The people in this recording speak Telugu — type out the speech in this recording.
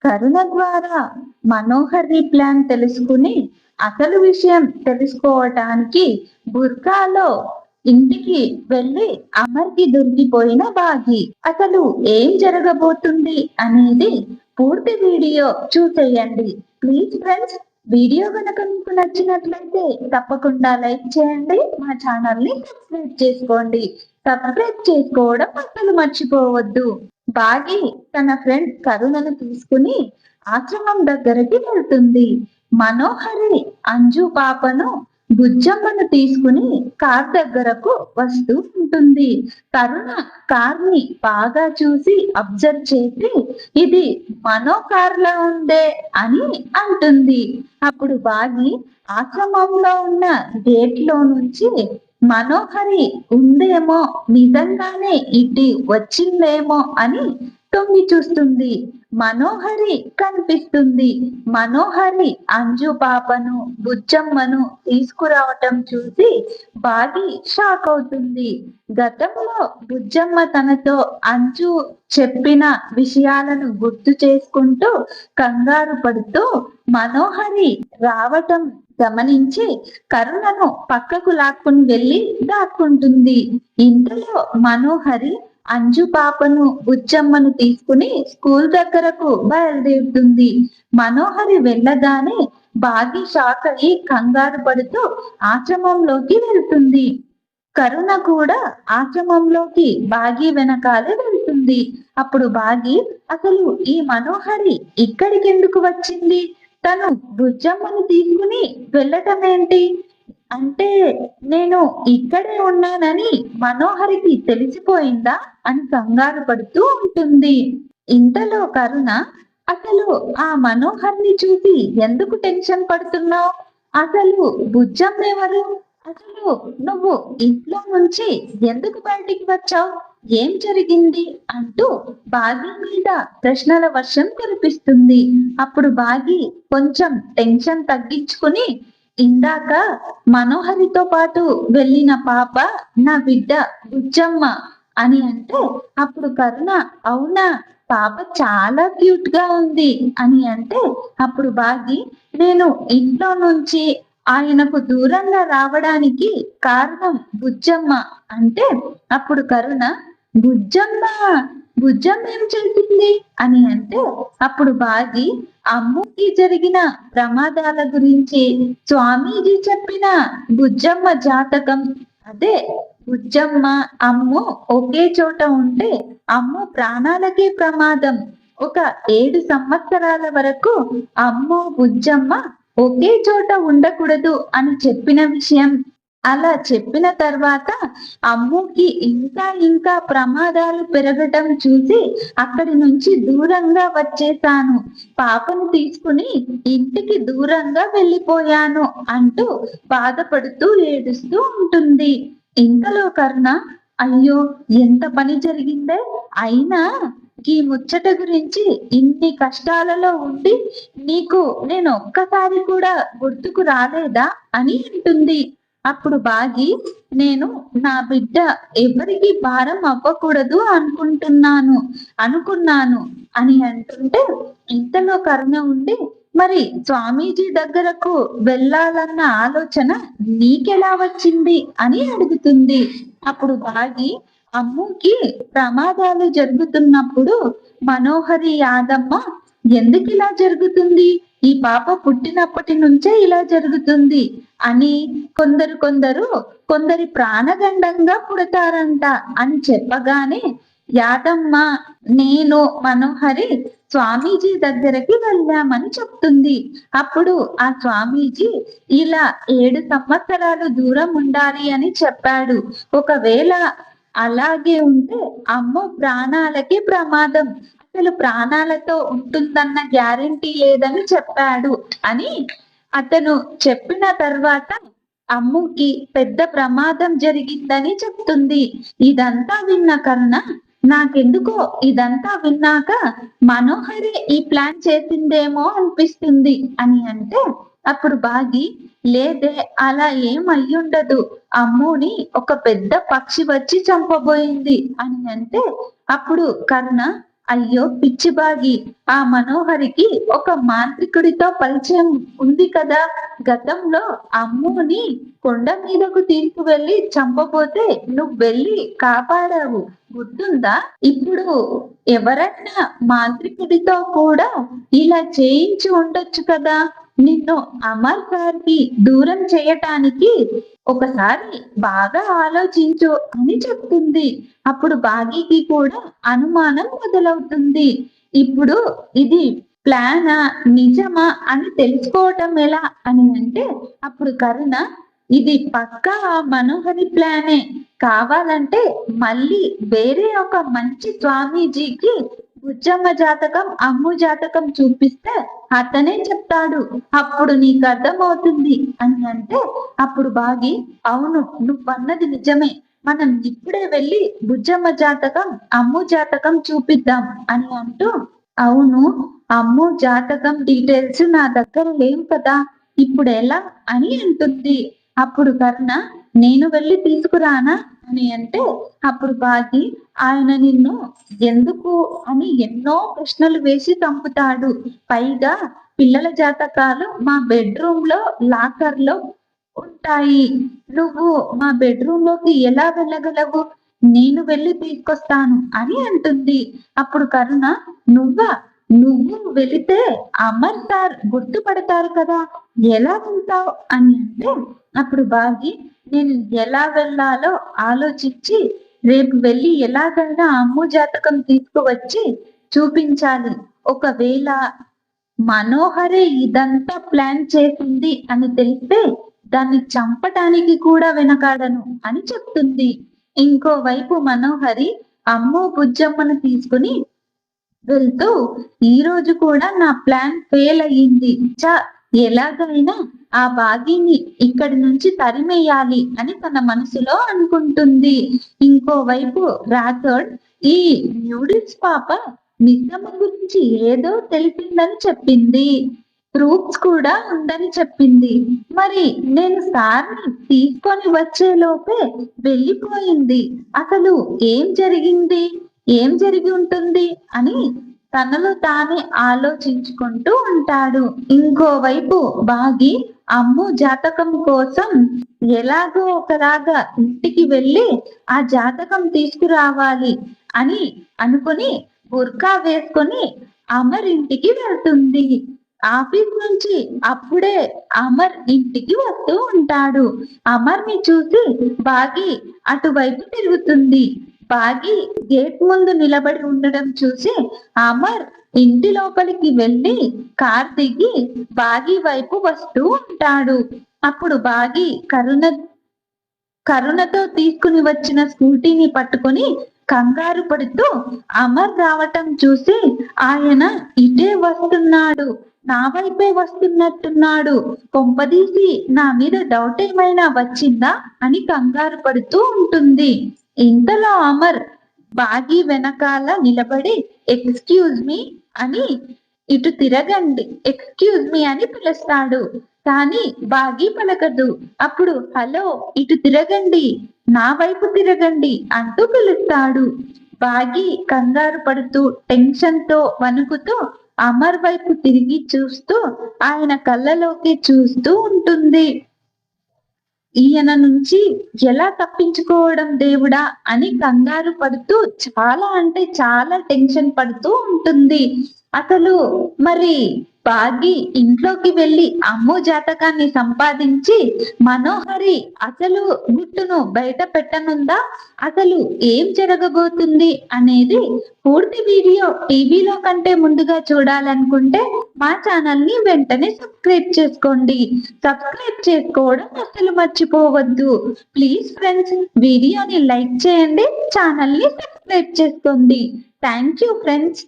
కరుణ ద్వారా మనోహరి ప్లాన్ తెలుసుకుని అసలు విషయం తెలుసుకోవటానికి బుర్కాలో ఇంటికి వెళ్ళి అమర్కి దొరికిపోయిన బాగి అసలు ఏం జరగబోతుంది అనేది పూర్తి వీడియో చూసేయండి. ప్లీజ్ ఫ్రెండ్స్, వీడియో కనుక మీకు నచ్చినట్లయితే తప్పకుండా లైక్ చేయండి, మా ఛానల్ ని సబ్స్క్రైబ్ చేసుకోండి. సబ్స్క్రైబ్ చేసుకోవడం అసలు మర్చిపోవద్దు. బాగి తన ఫ్రెండ్ కరుణను తీసుకుని ఆశ్రమం దగ్గరికి వెళ్తుంది. మనోహరి అంజు పాపను బుజ్జమ్మను తీసుకుని కార్ దగ్గరకు వస్తూ ఉంటుంది. కరుణ కార్ ని బాగా చూసి అబ్జర్వ్ చేసి ఇది మనో కార్ లా ఉందే అని అంటుంది. అప్పుడు బాగి ఆశ్రమంలో ఉన్న గేట్ లో నుంచి మనోహరి ఉందేమో, నిజంగానే ఇటు వచ్చిందేమో అని తొంగి చూస్తుంది. మనోహరి కనిపిస్తుంది. మనోహరి అంజు పాపను బుజ్జమ్మను తీసుకురావటం చూసి బాగి షాక్ అవుతుంది. గతంలో బుజ్జమ్మ తనతో అంజు చెప్పిన విషయాలను గుర్తు చేసుకుంటూ కంగారు పడుతూ మనోహరి రావటం గమనించి కరుణను పక్కకు లాక్కుని వెళ్ళి దాక్కుంటుంది. ఇంతలో మనోహరి అంజు పాపను బుజ్జమ్మను తీసుకుని స్కూల్ దగ్గరకు బయలుదేరుతుంది. మనోహరి వెళ్ళగానే బాగి షాక్ అయి కంగారు పడుతూ ఆశ్రమంలోకి వెళ్తుంది. కరుణ కూడా ఆశ్రమంలోకి బాగి వెనకాలే వెళ్తుంది. అప్పుడు బాగి అసలు ఈ మనోహరి ఇక్కడికి ఎందుకు వచ్చింది, తను బుజ్జమ్మను తీసుకుని వెళ్ళటం ఏంటి, అంటే నేను ఇక్కడే ఉన్నానని మనోహరికి తెలిసిపోయిందా అని కంగారు పడుతూ ఉంటుంది. ఇంతలో కరుణ అసలు ఆ మనోహర్ని చూసి ఎందుకు టెన్షన్ పడుతున్నావు, అసలు బుజ్జమ్మ ఎవరు, అసలు నువ్వు ఇంట్లో నుంచి ఎందుకు బయటికి వచ్చావు, ఏం జరిగింది అంటూ బాగి మీద ప్రశ్నల వర్షం కురిపిస్తుంది. అప్పుడు బాగి కొంచెం టెన్షన్ తగ్గించుకుని ఇందాక మనోహరితో పాటు వెళ్ళిన పాప నా బిడ్డ బుజ్జమ్మ అని అంటే అప్పుడు కరుణ అవునా, పాప చాలా క్యూట్ గా ఉంది అని అంటే అప్పుడు బాగి నేను ఇంట్లో నుంచి ఆయనకు దూరంగా రావడానికి కారణం బుజ్జమ్మ అంటే అప్పుడు కరుణ బుజ్జమ్మ బుజ్జమ్మ ఏం చేసింది అని అంటే అప్పుడు బాగి అమ్ముకి జరిగిన ప్రమాదాల గురించి స్వామీజీ చెప్పిన బుజ్జమ్మ జాతకం, అదే బుజ్జమ్మ అమ్ము ఒకే చోట ఉంటే అమ్ము ప్రాణాలకే ప్రమాదం, ఒక 7 సంవత్సరాల వరకు అమ్ము బుజ్జమ్మ ఒకే చోట ఉండకూడదు అని చెప్పిన విషయం, అలా చెప్పిన తర్వాత అమ్ముకి ఇంకా ఇంకా ప్రమాదాలు పెరగటం చూసి అక్కడి నుంచి దూరంగా వచ్చేసాను, పాపను తీసుకుని ఇంటికి దూరంగా వెళ్ళిపోయాను అంటూ బాధపడుతూ ఏడుస్తూ ఉంటుంది. ఇంతలో కరుణ అయ్యో ఎంత పని జరిగిందే, అయినా ఈ ముచ్చట గురించి ఇన్ని కష్టాలలో ఉండి నీకు నేను ఒక్కసారి కూడా గుర్తుకు రాలేదా అని అంటుంది. అప్పుడు బాగి నేను నా బిడ్డ ఎవరికి భారం అవ్వకూడదు అనుకున్నాను అని అంటుంటే ఇంతలో కరుణ ఉండి మరి స్వామీజీ దగ్గరకు వెళ్ళాలన్న ఆలోచన నీకెలా వచ్చింది అని అడుగుతుంది. అప్పుడు బాగి అమ్ముకి ప్రమాదాలు జరుగుతున్నప్పుడు మనోహరి యాదమ్మ ఎందుకు ఇలా జరుగుతుంది, ఈ పాప పుట్టినప్పటి నుంచే ఇలా జరుగుతుంది అని కొందరి ప్రాణగండంగా పుడతారంట అని చెప్పగానే యాదమ్మ నేను మనోహరి స్వామీజీ దగ్గరికి వెళ్ళామని చెప్తుంది. అప్పుడు ఆ స్వామీజీ ఇలా 7 సంవత్సరాలు దూరం ఉండాలి అని చెప్పాడు, ఒకవేళ అలాగే ఉంటే అమ్మో ప్రాణాలకి ప్రమాదం, అసలు ప్రాణాలతో ఉంటుందన్న గ్యారెంటీ లేదని చెప్పాడు అని అతను చెప్పిన తర్వాత అమ్ముకి పెద్ద ప్రమాదం జరిగిందని చెప్తుంది. ఇదంతా విన్న కరుణ నాకెందుకో ఇదంతా విన్నాక మనోహరి ఈ ప్లాన్ చేసిందేమో అనిపిస్తుంది అని అంటే అప్పుడు బాగి లేదే అలా ఏం అయ్యుండదు, అమ్ముని ఒక పెద్ద పక్షి వచ్చి చంపబోయింది అని అంటే అప్పుడు కరుణ అయ్యో పిచ్చి బాగి, ఆ మనోహరికి ఒక మాంత్రికుడితో పరిచయం ఉంది కదా. గతంలో అమ్ముని కొండ మీదకు తీసుకువెళ్ళి చంపబోతే నువ్వు వెళ్ళి కాపాడావు, గుర్తుందా? ఇప్పుడు ఎవరైనా మాంత్రికుడితో కూడా ఇలా చేయించి ఉండొచ్చు కదా. నిన్ను అమర్ గారికి దూరం చేయటానికి ఒకసారి బాగా ఆలోచించు అని చెప్తుంది. అప్పుడు బాగీకి కూడా అనుమానం మొదలవుతుంది. ఇప్పుడు ఇది ప్లానా నిజమా అని తెలుసుకోవటం ఎలా అని అంటే, అప్పుడు కరుణ ఇది పక్కా ఆ మనోహరి ప్లానే. కావాలంటే మళ్ళీ వేరే ఒక మంచి స్వామీజీకి బుజ్జమ్మ జాతకం అమ్ము జాతకం చూపిస్తే అతనే చెప్తాడు, అప్పుడు నీకు అర్థమవుతుంది అని అంటే, అప్పుడు బాగి అవును నువ్వన్నది నిజమే, మనం ఇప్పుడే వెళ్ళి బుజ్జమ్మ జాతకం అమ్ము జాతకం చూపిద్దాం అని అంటూ, అవును అమ్ము జాతకం డీటెయిల్స్ నా దగ్గర లేవు కదా, ఇప్పుడు ఎలా అని అంటుంది. అప్పుడు కర్ణ నేను వెళ్ళి తీసుకురానా అని అంటే, అప్పుడు బాగి ఆయన నిన్ను ఎందుకు అని ఎన్నో ప్రశ్నలు వేసి చంపుతాడు. పైగా పిల్లల జాతకాలు మా బెడ్రూమ్ లో లాకర్ లో ఉంటాయి, నువ్వు మా బెడ్రూమ్ లోకి ఎలా వెళ్ళగలవు, నేను వెళ్ళి తీసుకొస్తాను అని అంటుంది. అప్పుడు కరుణ నువ్వా, నువ్వు వెళితే అమర్ సార్ గుర్తుపడతారు కదా, ఎలా వెళ్తావు అని అంటే, అప్పుడు బాగి నేను ఎలా వెళ్ళాలో ఆలోచించి రేపు వెళ్ళి ఎలాగైనా అమ్ము జాతకం తీసుకువచ్చి చూపించాలి. ఒకవేళ మనోహరే ఇదంతా ప్లాన్ చేసింది అని తెలిస్తే దాన్ని చంపటానికి కూడా వెనకాడను అని చెప్తుంది. ఇంకోవైపు మనోహరి అమ్ము బుజ్జమ్మను తీసుకుని వెళ్తూ, ఈ రోజు కూడా నా ప్లాన్ ఫెయిల్ అయ్యింది, ఎలాగైనా ఆ బాగిని ఇక్కడి నుంచి తరిమేయాలి అని తన మనసులో అనుకుంటుంది. ఇంకోవైపు రాథోడ్ ఈ న్యూడిల్స్ పాప నిజమ్మ గురించి ఏదో తెలిసిందని చెప్పింది, ప్రూఫ్స్ కూడా ఉందని చెప్పింది. మరి నేను సార్ని తీసుకొని వచ్చేలోపే వెళ్ళిపోయింది, అసలు ఏం జరిగింది, ఏం జరిగి ఉంటుంది అని తనలో తానే ఆలోచించుకుంటూ ఉంటాడు. ఇంకోవైపు బాగి అమ్ము జాతకం కోసం ఎలాగో ఒకలాగా ఇంటికి వెళ్ళి ఆ జాతకం తీసుకురావాలి అని అనుకుని బుర్కా వేసుకొని అమర్ ఇంటికి వెళ్తుంది. ఆఫీస్ నుంచి అప్పుడే అమర్ ఇంటికి వస్తూ ఉంటాడు. అమర్ ని చూసి బాగి అటువైపు తిరుగుతుంది. బాగి గేట్ ముందు నిలబడి ఉండడం చూసి అమర్ ఇంటి లోపలికి వెళ్ళి కార్ దిగి బాగి వైపు వస్తూ ఉంటాడు. అప్పుడు బాగి కరుణతో తీసుకుని వచ్చిన స్కూటీని పట్టుకొని కంగారు పడుతూ అమర్ రావటం చూసి ఆయన ఇటే వస్తున్నాడు, నా వైపే వస్తున్నట్టున్నాడు, కొంపదీసి నా మీద డౌట్ ఏమైనా వచ్చిందా అని కంగారు పడుతూ ఉంటుంది. ఇంతలో అమర్ బాగి వెనకాల నిలబడి ఎక్స్క్యూజ్ మీ అని, ఇటు తిరగండి ఎక్స్క్యూజ్ మీ అని పిలుస్తాడు. కానీ బాగి పలకదు. అప్పుడు హలో ఇటు తిరగండి, నా వైపు తిరగండి అంటూ పిలుస్తాడు. బాగి కంగారు పడుతూ టెన్షన్ తో వణుకుతూ అమర్ వైపు తిరిగి చూస్తూ ఆయన కళ్ళలోకి చూస్తూ ఉంటుంది. ఈయన నుంచి ఎలా తప్పించుకోవడం దేవుడా అని కంగారు పడుతూ చాలా అంటే చాలా టెన్షన్ పడుతూ ఉంటుంది. అసలు మరి బాగి ఇంట్లోకి వెళ్ళి అమ్ము జాతకాన్ని సంపాదించి మనోహరి అసలు గుట్టును బయట పెట్టనుందా, అసలు ఏం జరగబోతుంది అనేది పూర్తి వీడియో టీవీలో కంటే ముందుగా చూడాలనుకుంటే మా ఛానల్ ని వెంటనే సబ్స్క్రైబ్ చేసుకోండి. సబ్స్క్రైబ్ చేసుకోవడం అసలు మర్చిపోవద్దు. ప్లీజ్ ఫ్రెండ్స్ వీడియోని లైక్ చేయండి, ఛానల్ ని సబ్స్క్రైబ్ చేసుకోండి. Thank you friends.